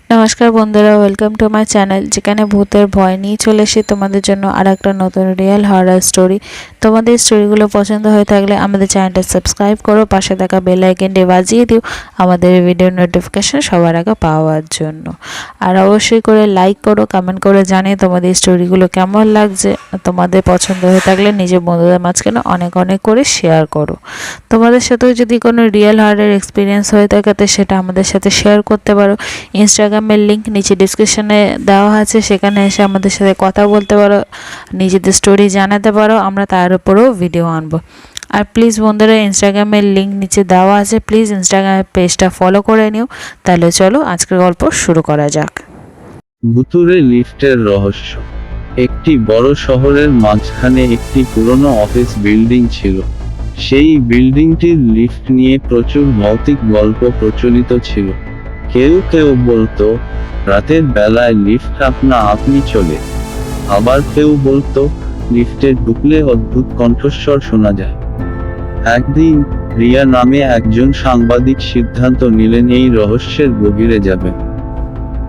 নমস্কার বন্ধুরা, welcome to my channel, যেখানে ভূতের ভয় নিয়ে চলে এসে তোমাদের জন্য আর একটা নতুন রিয়েল হরর স্টোরি। তোমাদের স্টোরিগুলো পছন্দ হয়ে থাকলে আমাদের চ্যানেলটা সাবস্ক্রাইব করো, পাশে থাকা বেল আইকনটি বাজিয়ে দিও আমাদের ভিডিওর নোটিফিকেশন সবার আগে পাওয়ার জন্য। আর অবশ্যই করে লাইক করো, কমেন্ট করে জানিয়ে তোমাদের স্টোরিগুলো কেমন লাগছে। তোমাদের পছন্দ হয়ে থাকলে নিজের বন্ধুদের মাঝখানে অনেক অনেক করে শেয়ার করো। তোমাদের সাথেও যদি কোনো রিয়েল হরর এক্সপিরিয়েন্স হয়ে থাকে তো সেটা আমাদের সাথে শেয়ার করতে পারো। ইনস্টাগ্রামের লিঙ্ক নিচে ডিসক্রিপশনে দেওয়া আছে, সেখানে এসে আমাদের সাথে কথা বলতে পারো, নিজেদের স্টোরি জানাতে পারো, আমরা তার উপরেও ভিডিও আনবো। আর প্লিজ বন্ধুরা, ইনস্টাগ্রামের লিঙ্ক নিচে দেওয়া আছে, প্লিজ ইনস্টাগ্রামের পেজটা ফলো করে নিও। তাহলে চলো আজকের গল্প শুরু করা যাক। ভুতুড়ে লিফটের রহস্য। একটি বড় শহরের মাঝখানে একটি পুরনো অফিস বিল্ডিং ছিল। সেই বিল্ডিংটির লিফট নিয়ে প্রচুর ভৌতিক গল্প প্রচলিত ছিল। কেউ কেউ বলতো রাতের বেলায় লিফট আপনা আপনি চলে, আবার কেউ বলতো লিফটে ঢুকলে অদ্ভুত কণ্ঠস্বর শোনা যায়। একদিন রিয়া নামে একজন সাংবাদিক সিদ্ধান্ত নিলেন এই রহস্যের গভীরে যাবেন।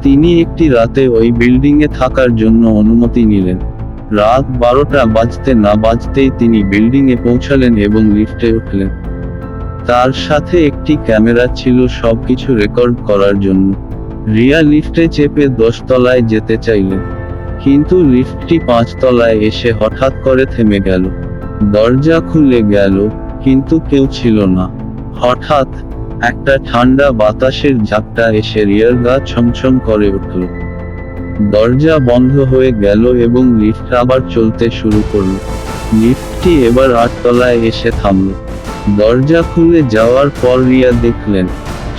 তিনি একটি রাতে ওই বিল্ডিংয়ে থাকার জন্য অনুমতি নিলেন। রাত 12টা বাজতে না বাজতেই তিনি বিল্ডিংয়ে পৌঁছালেন এবং লিফটে উঠলেন। তার সাথে একটি ক্যামেরা ছিল সবকিছু রেকর্ড করার জন্য। রিয়া লিফটে চেপে 10 তলায় যেতে চাইলেন, কিন্তু লিফটটি 5 তলায় এসে হঠাৎ করে থেমে গেল। দরজা খুলে গেল, কিন্তু কেউ ছিল না। হঠাৎ একটা ঠান্ডা বাতাসের ঝাপটা এসে রিয়ার গা ছমছম করে উঠল। দরজা বন্ধ হয়ে গেল এবং লিফট আবার চলতে শুরু করল। লিফটটি এবার 8 তলায় এসে থামল। দরজা খুলে যাওয়ার পর রিয়া দেখলেন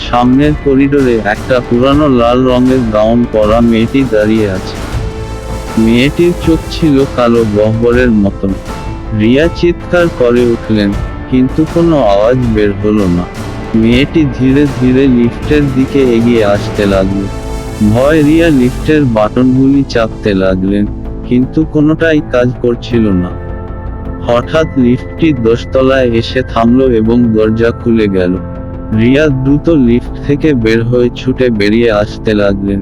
সামনের করিডোরে একটা পুরানো লাল রঙের গাউন পরা মেয়েটি দাঁড়িয়ে আছে। মেয়েটির চোখ ছিল কালো গহ্বরের মতন। রিয়া চিৎকার করে উঠলেন, কিন্তু কোনো আওয়াজ বের হলো না। মেয়েটি ধীরে ধীরে লিফটের দিকে এগিয়ে আসতে লাগলো। ভয় রিয়া লিফটের বাটনগুলি চাপতে লাগলেন, কিন্তু কোনোটাই কাজ করছিল না। হঠাৎ লিফটটি 10 তলায় এসে থামলো এবং দরজা খুলে গেল। রিয়া দ্রুত লিফট থেকে বের হয়ে ছুটে বেরিয়ে আসতে লাগলেন।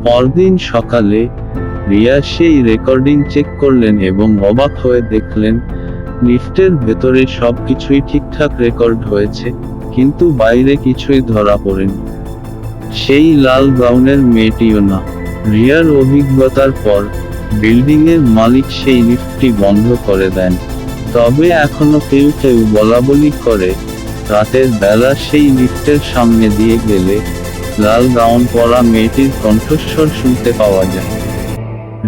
পরদিন সকালে রিয়া সেই রেকর্ডিং চেক করলেন এবং অবাক হয়ে দেখলেন লিফটের ভেতরে সবকিছুই ঠিকঠাক রেকর্ড হয়েছে, কিন্তু বাইরে কিছুই ধরা পড়েনি। সেই লাল গাউনের মেয়েটিও না। রিয়ার অভিজ্ঞতার পর বিল্ডিংয়ের মালিক সেই লিফটটি বন্ধ করে দেন। তবে এখনো কেউ কেউ বলাবলি করে রাতের বেলা সেই লিফটের সামনে দিয়ে গেলে লাল গাউন পরা মেয়েটির কণ্ঠস্বর শুনতে পাওয়া যায়।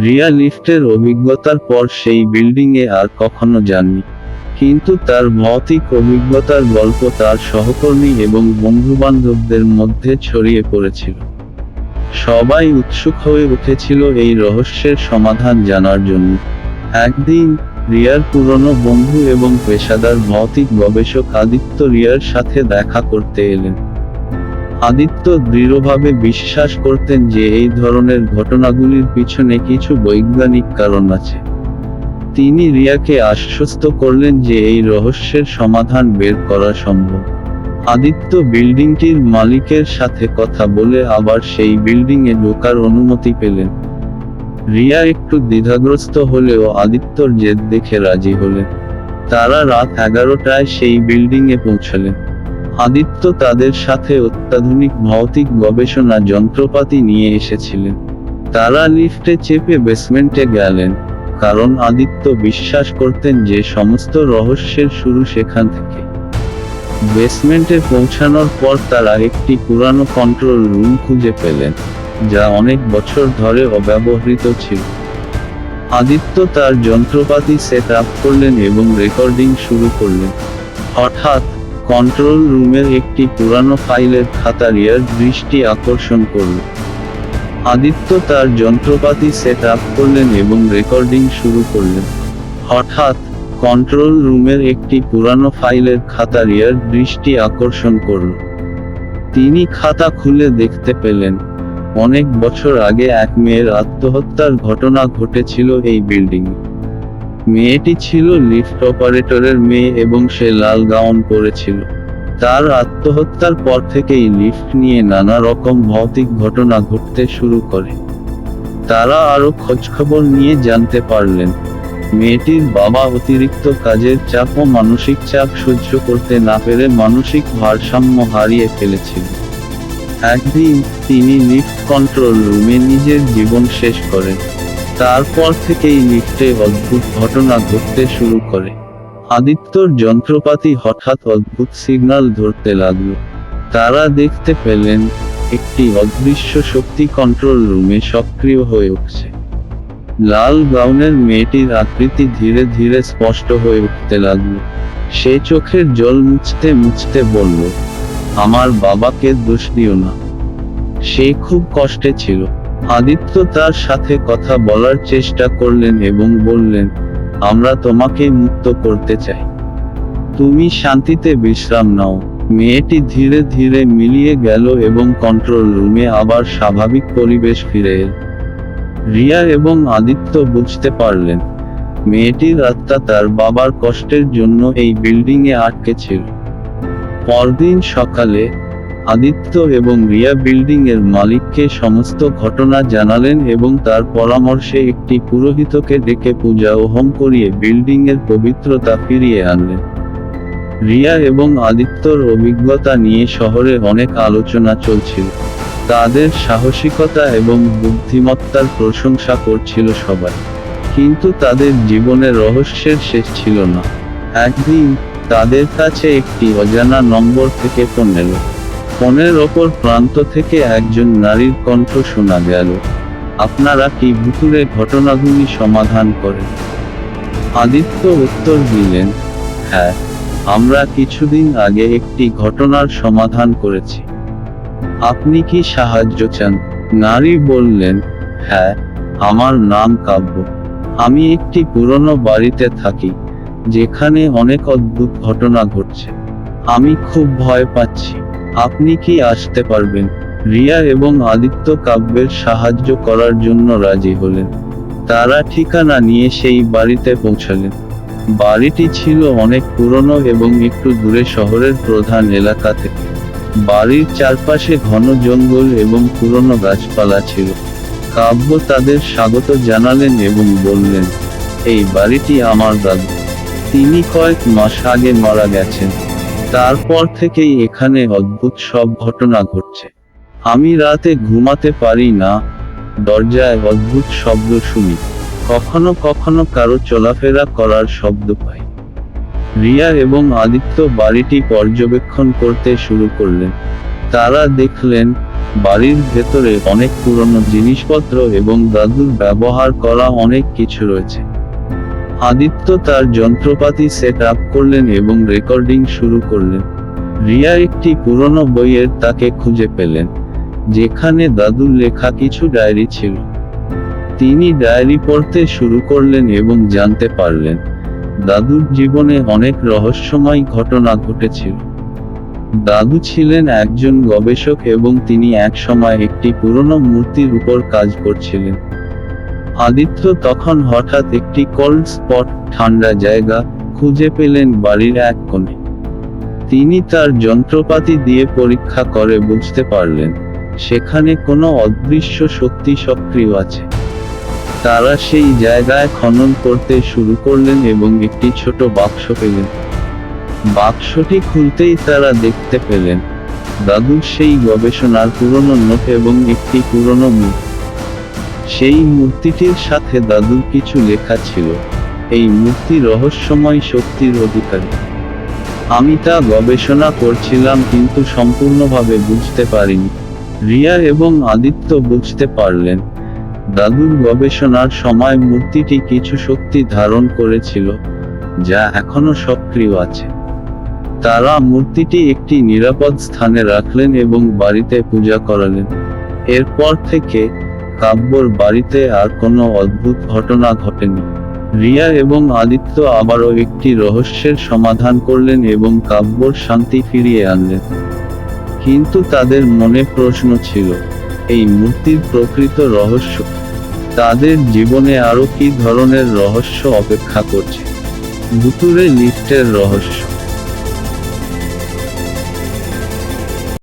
রিয়া লিফটের অভিজ্ঞতার পর সেই বিল্ডিংয়ে আর কখনো যাননি, কিন্তু তার ভৌতিক অভিজ্ঞতার গল্প তার সহকর্মী এবং বন্ধুবান্ধবদের মধ্যে ছড়িয়ে পড়েছিল। সবাই উৎসুক হয়ে উঠেছিল এই রহস্যের সমাধান জানার জন্য। একদিন রিয়ার পুরনো বন্ধু এবং পেশাদার ভৌতিক গবেষক আদিত্য রিয়ার সাথে দেখা করতে এলেন। আদিত্য দৃঢ়ভাবে বিশ্বাস করতেন যে এই ধরনের ঘটনাগুলির পিছনে কিছু বৈজ্ঞানিক কারণ আছে। তিনি রিয়াকে আশ্বস্ত করলেন যে এই রহস্যের সমাধান বের করা সম্ভব। আদিত্য বিল্ডিংটির মালিকের সাথে কথা বলে আবার সেই বিল্ডিংয়ে ঢোকার অনুমতি পেলেন। রিয়া একটু দ্বিধাগ্রস্ত হলেও আদিত্যর জেদ দেখে রাজি হলেন। তারা রাত 11টায় সেই বিল্ডিংয়ে পৌঁছালেন। আদিত্য তাদের সাথে অত্যাধুনিক ভৌতিক গবেষণা যন্ত্রপাতি নিয়ে এসেছিলেন। তারা লিফটে চেপে বেসমেন্টে গেলেন, কারণ আদিত্য বিশ্বাস করতেন যে সমস্ত রহস্যের শুরু সেখান থেকে। বেসমেন্টে পৌঁছানোর পর তারা একটি পুরানো কন্ট্রোল রুম খুঁজে পেলেন, যা অনেক বছর ধরে অব্যবহৃত ছিল। আদিত্য তার যন্ত্রপাতি সেট আপ করলেন এবং রেকর্ডিং শুরু করলেন। হঠাৎ কন্ট্রোল রুমের একটি পুরানো ফাইলের খাতা রিয়ার দৃষ্টি আকর্ষণ করল। আদিত্য তার যন্ত্রপাতি সেট আপ করলেন এবং রেকর্ডিং শুরু করলেন। হঠাৎ কন্ট্রোল রুমের একটি পুরানো ফাইলের খাতা রিয়ার দৃষ্টি আকর্ষণ করল। তিনি খাতা খুলে দেখতে পেলেন অনেক বছর আগে এক মেয়ের আত্মহত্যার ঘটনা ঘটেছিল এই বিল্ডিংয়ে। মেয়েটি ছিল লিফট অপারেটরের মেয়ে এবং সে লাল গাউন পরেছিল। তার আত্মহত্যার পর থেকেই লিফট নিয়ে নানা রকম ভৌতিক ঘটনা ঘটতে শুরু করে। তারা আরো খোঁজখবর নিয়ে জানতে পারলেন, মেয়েটির বাবা অতিরিক্ত কাজের চাপ ও মানসিক চাপ সহ্য করতে না পেরে মানসিক ভারসাম্য হারিয়ে ফেলেছিল। একদিন তিনি লিফট কন্ট্রোল রুমে নিজের জীবন শেষ করেন। তারপর থেকেই লিফটে অদ্ভুত ঘটনা ঘটতে শুরু করে। আদিত্যর যন্ত্রপাতি হঠাৎ অদ্ভুত সিগন্যাল ধরতে লাগলো। তারা দেখতে পেলেন একটি অদৃশ্য শক্তি কন্ট্রোল রুমে সক্রিয় হয়ে উঠছে। লাল গাউনের মেয়েটির আকৃতি ধীরে ধীরে স্পষ্ট হয়ে উঠতে লাগলো। সে চোখের জল মুছতে মুছতে বলল, আমার বাবাকে দোষ দিও না, সে খুব কষ্টে ছিল। আদিত্য তার সাথে কথা বলার চেষ্টা করলেন এবং বললেন, আমরা তোমাকে মুক্ত করতে চাই, তুমি শান্তিতে বিশ্রাম নাও। মেয়েটি ধীরে ধীরে মিলিয়ে গেল এবং কন্ট্রোল রুমে আবার স্বাভাবিক পরিবেশ ফিরে এল। রিয়া এবং আদিত্য বুঝতে পারলেন, মেয়েটির আত্মা তার বাবার কষ্টের জন্য এই বিল্ডিংয়ে আটকে ছিল। পরদিন সকালে আদিত্য এবং রিয়া বিল্ডিং এর মালিককে সমস্ত ঘটনা জানালেন এবং তার পরামর্শে একটি পুরোহিতকে ডেকে পূজা ও হোম করিয়ে বিল্ডিং এর পবিত্রতা ফিরিয়ে আনলেন। রিয়া এবং আদিত্যর অভিজ্ঞতা নিয়ে শহরে অনেক আলোচনা চলছিল। তাদের সাহসিকতা এবং বুদ্ধিমত্তার প্রশংসা করছিল সবাই, কিন্তু তাদের জীবনের রহস্যের শেষ ছিল না। একদিন তাদের কাছে একটি অজানা নম্বর থেকে ফোন এলো। ফোনের ওপর প্রান্ত থেকে একজন নারীর কণ্ঠ শোনা গেল, আপনারা কি ভুতুড়ে ঘটনাগুলি সমাধান করেন? আদিত্য উত্তর দিলেন, হ্যাঁ, আমরা কিছুদিন আগে একটি ঘটনার সমাধান করেছি, আপনি কি সাহায্য চান? নারী বললেন, হ্যাঁ, আমার নাম কাব্য, আমি একটি পুরনো বাড়িতে থাকি যেখানে অনেক অদ্ভুত ঘটনা ঘটছে, আমি খুব ভয় পাচ্ছি, আপনি কি আসতে পারবেন? রিয়া এবং আদিত্য কাব্যের সাহায্য করার জন্য রাজি হলেন। তারা ঠিকানা নিয়ে সেই বাড়িতে পৌঁছালেন। বাড়িটি ছিল অনেক পুরনো এবং একটু দূরে শহরের প্রধান এলাকা থেকে। বাড়ির চারপাশে ঘন জঙ্গল এবং পুরনো গাছপালা ছিল। কাব্য তাদের স্বাগত জানালেন এবং বললেন, এই বাড়িটি আমার দাদু, তিনি কয়েক মাস আগে মারা গেছেন, তারপর থেকেই এখানে অদ্ভুত সব ঘটনা ঘটছে, আমি রাতে ঘুমাতে পারি না, দরজায় অদ্ভুত শব্দ শুনি, কখনো কখনো কারো চলাফেরা করার শব্দ পাই। রিয়া এবং আদিত্য বাড়িটি পর্যবেক্ষণ করতে শুরু করলেন। তারা দেখলেন বাড়ির ভেতরে অনেক পুরনো জিনিসপত্র এবং দাদুর ব্যবহার করা অনেক কিছু রয়েছে। আদিত্য তার যন্ত্রপাতি সেট আপ করলেন এবং রেকর্ডিং শুরু করলেন। রিয়া একটি পুরনো বইয়ের তাকে খুঁজে পেলেন, যেখানে দাদুর লেখা কিছু ডায়েরি ছিল। তিনি ডায়েরি পড়তে শুরু করলেন এবং জানতে পারলেন দাদুর জীবনে অনেক রহস্যময় ঘটনা ঘটেছিল। দাদু ছিলেন একজন গবেষক এবং তিনি একসময় একটি পুরনো মূর্তির উপর কাজ করছিলেন। আদিত্য তখন হঠাৎ একটি কোল্ড স্পট, ঠান্ডা জায়গা খুঁজে পেলেন বাড়ির এক কোণে। তিনি তার যন্ত্রপাতি দিয়ে পরীক্ষা করে বুঝতে পারলেন সেখানে কোনো অদৃশ্য শক্তি সক্রিয় আছে। তারা সেই জায়গায় খনন করতে শুরু করলেন এবং একটি ছোট বাক্স পেলেন। বাক্সটি খুলতেই তারা দেখতে পেলেন দাদুর সেই গবেষণার পুরনো নোট এবং একটি পুরনো মূর্তি। সেই মূর্তিটির সাথে দাদুর কিছু লেখা ছিল, এই মূর্তি রহস্যময় শক্তির অধিকারী। আমি তা গবেষণা করছিলাম কিন্তু সম্পূর্ণভাবে বুঝতে পারিনি। রিয়া এবং আদিত্য বুঝতে পারলেন দাদুর গবেষণার সময় মূর্তিটি কিছু শক্তি ধারণ করেছিল যা এখনো সক্রিয় আছে। তারা মূর্তিটি একটি নিরাপদ স্থানে রাখলেন এবং বাড়িতে পূজা করালেন। এরপর থেকে কাব্যর বাড়িতে আর কোনো অদ্ভুত ঘটনা ঘটেনি। রিয়া এবং আদিত্য আবারও একটি রহস্যের সমাধান করলেন এবং কাব্যর শান্তি ফিরিয়ে আনলেন। কিন্তু তাদের মনে প্রশ্ন ছিল, এই মূর্তির প্রকৃত রহস্য, তাদের জীবনে আরো কি ধরনের রহস্য অপেক্ষা করছে? ভুতুড়ে লিফটের রহস্য।